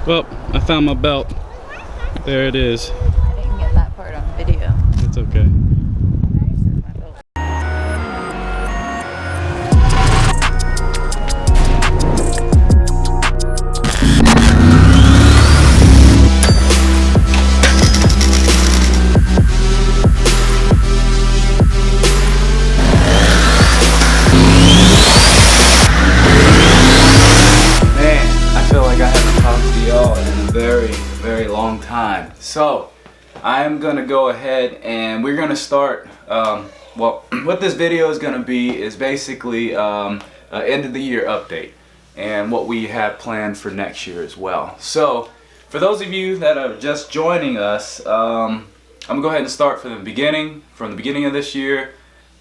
Well, I found my belt. There it is. I didn't get that part on video. It's okay. Very long time. So I am gonna go ahead and we're gonna start well, what this video is gonna be is basically end of the year update and what we have planned for next year as well. So for those of you that are just joining us, I'm gonna go ahead and start from the beginning of this year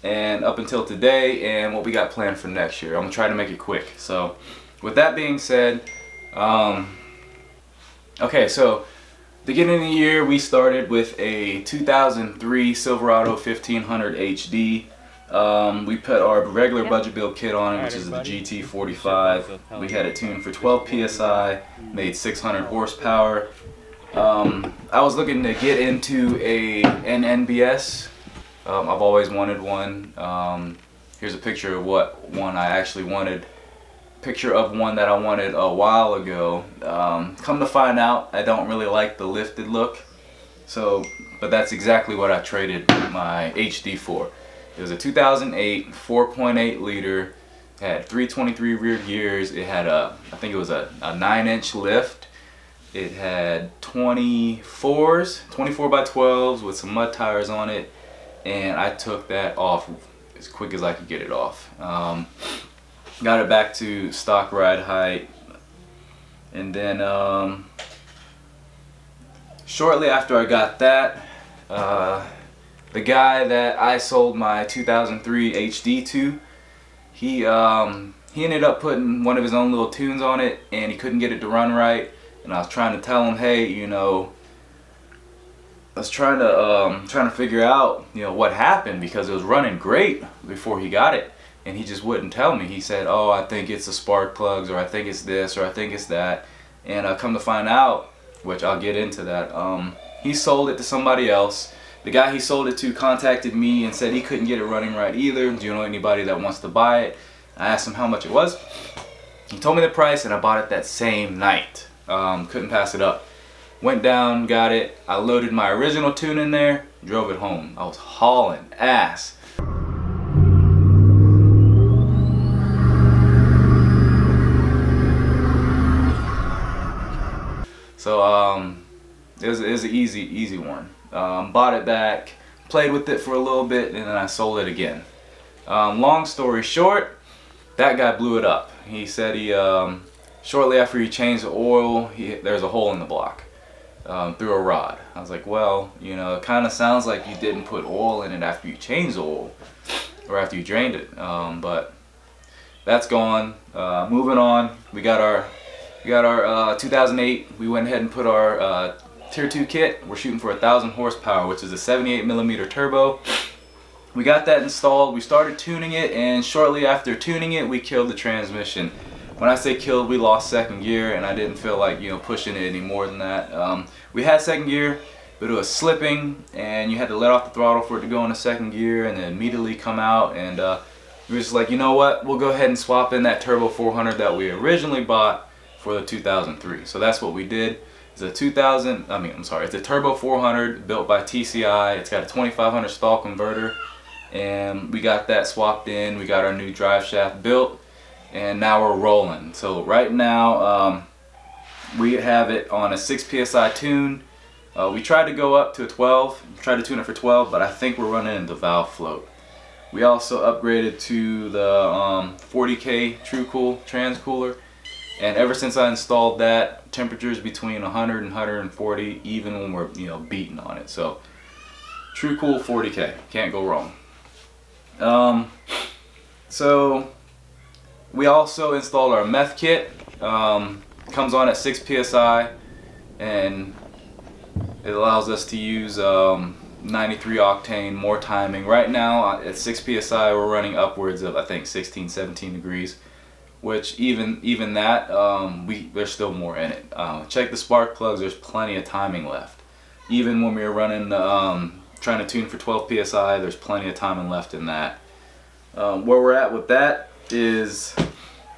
and up until today and what we got planned for next year. I'm gonna try to make it quick. So with that being said, okay, so beginning of the year we started with a 2003 Silverado 1500 HD. We put our regular budget build kit on it, which is the GT45. We had it tuned for 12 PSI, made 600 horsepower. I was looking to get into a NNBS. I've always wanted one. Here's a picture of what one I actually wanted. Picture of one that I wanted a while ago. Come to find out, I don't really like the lifted look. So, but that's exactly what I traded my HD for. It was a 2008 4.8 liter. It had 323 rear gears. It had I think it was a 9-inch lift. It had 24 by 12s with some mud tires on it, and I took that off as quick as I could get it off. Got it back to stock ride height, and then shortly after I got that, the guy that I sold my 2003 HD to, he ended up putting one of his own little tunes on it, and he couldn't get it to run right. And I was trying to tell him, hey, you know, I was trying to figure out, you know, what happened, because it was running great before he got it. And he just wouldn't tell me. He said, oh, I think it's the spark plugs, or I think it's this, or I think it's that. And I come to find out, which I'll get into that, he sold it to somebody else. The guy he sold it to contacted me and said he couldn't get it running right either. Do you know anybody that wants to buy it? I asked him how much it was. He told me the price, and I bought it that same night. Couldn't pass it up. Went down, got it. I loaded my original tune in there, drove it home. I was hauling ass. So it was an easy one. Bought it back, played with it for a little bit, and then I sold it again. Long story short, that guy blew it up. He said he shortly after he changed the oil, there's a hole in the block through a rod. I was like, well, you know, it kind of sounds like you didn't put oil in it after you changed the oil or after you drained it. But that's gone. Moving on, we got our 2008. We went ahead and put our Tier 2 kit. We're shooting for 1,000 horsepower, which is a 78mm turbo. We got that installed. We started tuning it, and shortly after tuning it, we killed the transmission. When I say killed, we lost second gear, and I didn't feel like, you know, pushing it any more than that. We had second gear, but it was slipping, and you had to let off the throttle for it to go into second gear, and then immediately come out. And we were just like, you know what? We'll go ahead and swap in that Turbo 400 that we originally bought for the 2003. So that's what we did. It's a it's a Turbo 400 built by TCI. It's got a 2500 stall converter, and we got that swapped in. We got our new drive shaft built, and now we're rolling. So right now we have it on a 6 PSI tune. We tried to go up to a 12, tried to tune it for 12, but I think we're running into valve float. We also upgraded to the 40K TrueCool trans cooler. And ever since I installed that, temperatures between 100 and 140, even when we're, you know, beating on it. So, TrueCool 40K, can't go wrong. So we also installed our meth kit. Comes on at 6 PSI, and it allows us to use 93 octane, more timing. Right now at 6 PSI, we're running upwards of, I think, 16, 17 degrees. which even that, there's still more in it. Check the spark plugs, there's plenty of timing left. Even when we were running, trying to tune for 12 PSI, there's plenty of timing left in that. Where we're at with that is,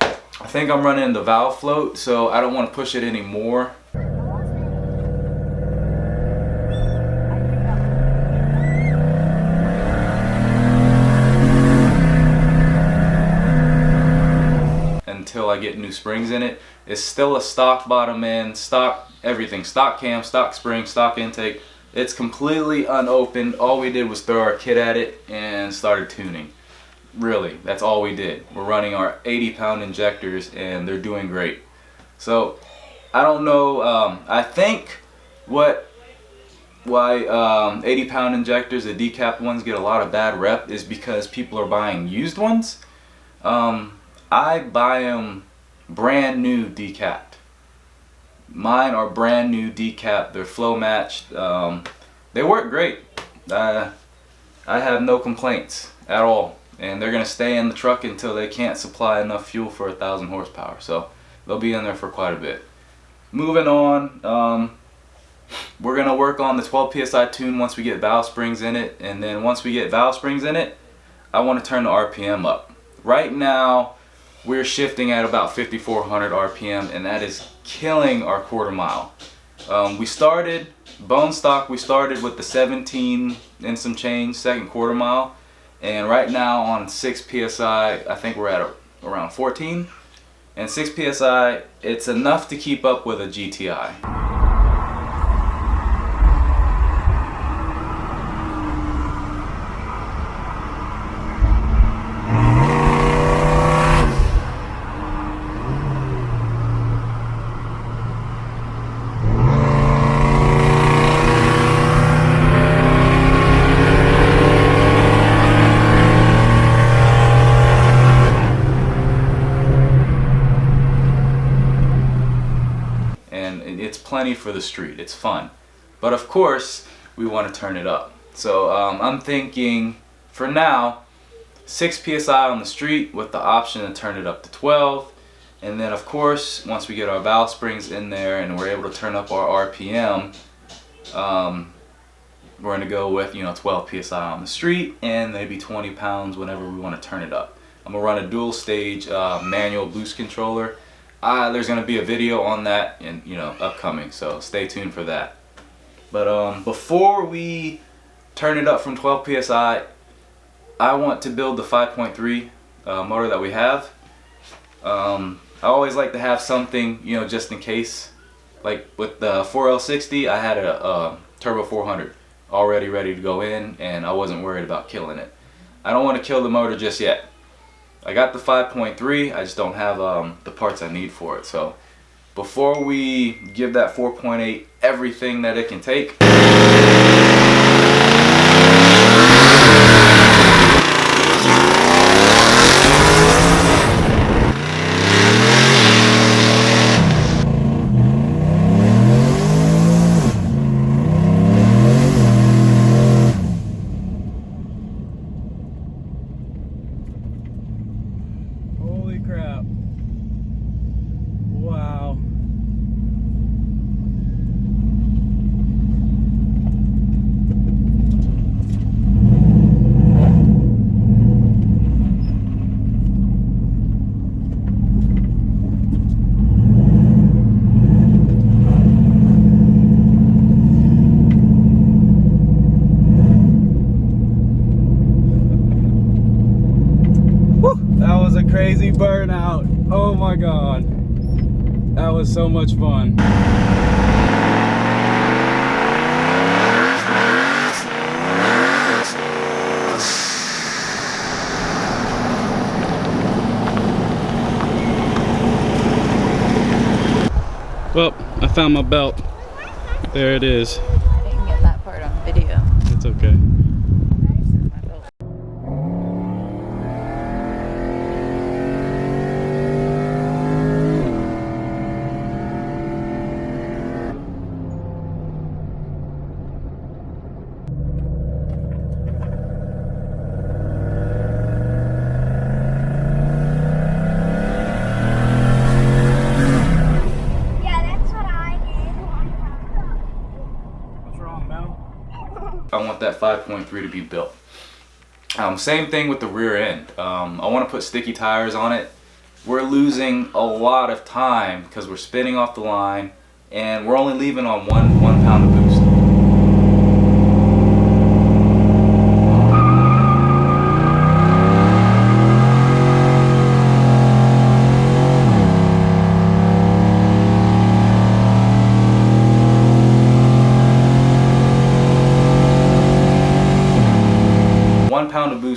I think I'm running the valve float, so I don't want to push it anymore. Until I get new springs in it. It's still a stock bottom end, stock everything, stock cam, stock spring, stock intake. It's completely unopened. All we did was throw our kit at it and started tuning. Really, that's all we did. We're running our 80-pound injectors and they're doing great. So I don't know, I think why 80-pound injectors, the decapped ones, get a lot of bad rep is because people are buying used ones. I buy them brand new decapped. Mine are brand new decapped. They're flow matched. They work great. I have no complaints at all. And they're gonna stay in the truck until they can't supply enough fuel for 1,000 horsepower. So they'll be in there for quite a bit. Moving on, we're gonna work on the 12 PSI tune once we get valve springs in it. And then once we get valve springs in it, I want to turn the RPM up. Right now, we're shifting at about 5,400 RPM, and that is killing our quarter mile. We started bone stock. We started with the 17 and some change second quarter mile, and right now on 6 PSI, I think we're at around 14. And 6 PSI, it's enough to keep up with a GTI. It's plenty for the street, it's fun, but of course we want to turn it up. So I'm thinking for now 6 PSI on the street with the option to turn it up to 12, and then of course once we get our valve springs in there and we're able to turn up our RPM, we're going to go with 12 PSI on the street and maybe 20 pounds whenever we want to turn it up. I'm going to run a dual stage manual boost controller. There's going to be a video on that and upcoming, so stay tuned for that. But before we turn it up from 12 PSI, I want to build the 5.3 motor that we have. I always like to have something, just in case. Like with the 4L60, I had a Turbo 400 already ready to go in, and I wasn't worried about killing it. I don't want to kill the motor just yet. I got the 5.3, I just don't have the parts I need for it. So before we give that 4.8 everything that it can take, crap. Wow. That was a crazy burnout. Oh my god. That was so much fun. Well, I found my belt. There it is. I didn't get that part on video. It's okay. I want that 5.3 to be built. Same thing with the rear end. I want to put sticky tires on it. We're losing a lot of time because we're spinning off the line, and we're only leaving on one pound of boost.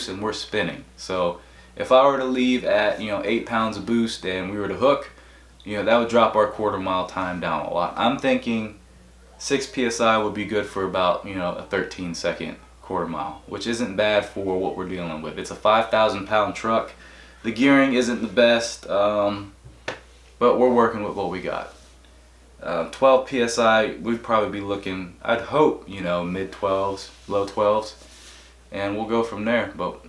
And we're spinning. So if I were to leave at 8 pounds of boost and we were to hook, that would drop our quarter mile time down a lot. I'm thinking 6 psi would be good for about a 13-second quarter mile, which isn't bad for what we're dealing with. It's a 5,000-pound truck. The gearing isn't the best, but we're working with what we got. 12 psi, we'd probably be looking, I'd hope, mid 12s, low 12s. And we'll go from there. But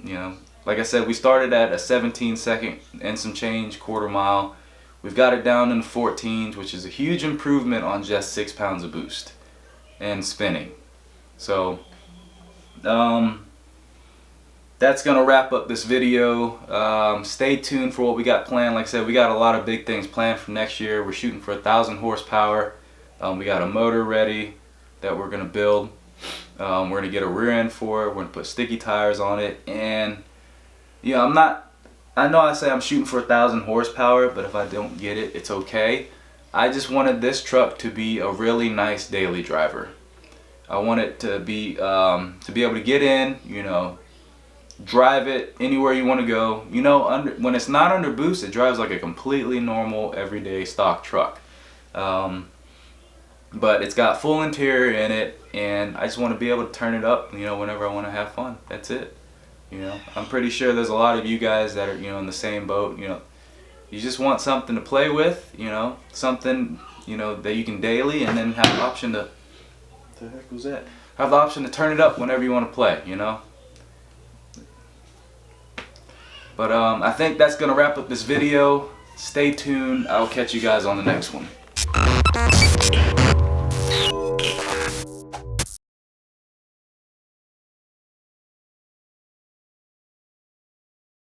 like I said, we started at a 17-second and some change quarter mile. We've got it down in the 14s, which is a huge improvement on just 6 pounds of boost and spinning. So that's gonna wrap up this video. Stay tuned for what we got planned. Like I said, we got a lot of big things planned for next year. We're shooting for 1,000 horsepower. We got a motor ready that we're gonna build. We're gonna get a rear end for it. We're gonna put sticky tires on it, and I know I say I'm shooting for 1,000 horsepower, but if I don't get it, it's okay. I just wanted this truck to be a really nice daily driver. I want it to be able to get in, drive it anywhere you want to go. When it's not under boost, it drives like a completely normal everyday stock truck. But it's got full interior in it, and I just want to be able to turn it up, whenever I want to have fun. That's it. I'm pretty sure there's a lot of you guys that are, in the same boat. You just want something to play with, something, that you can daily, and then have the option to, what the heck was that? Have the option to turn it up whenever you want to play, But I think that's gonna wrap up this video. Stay tuned. I'll catch you guys on the next one.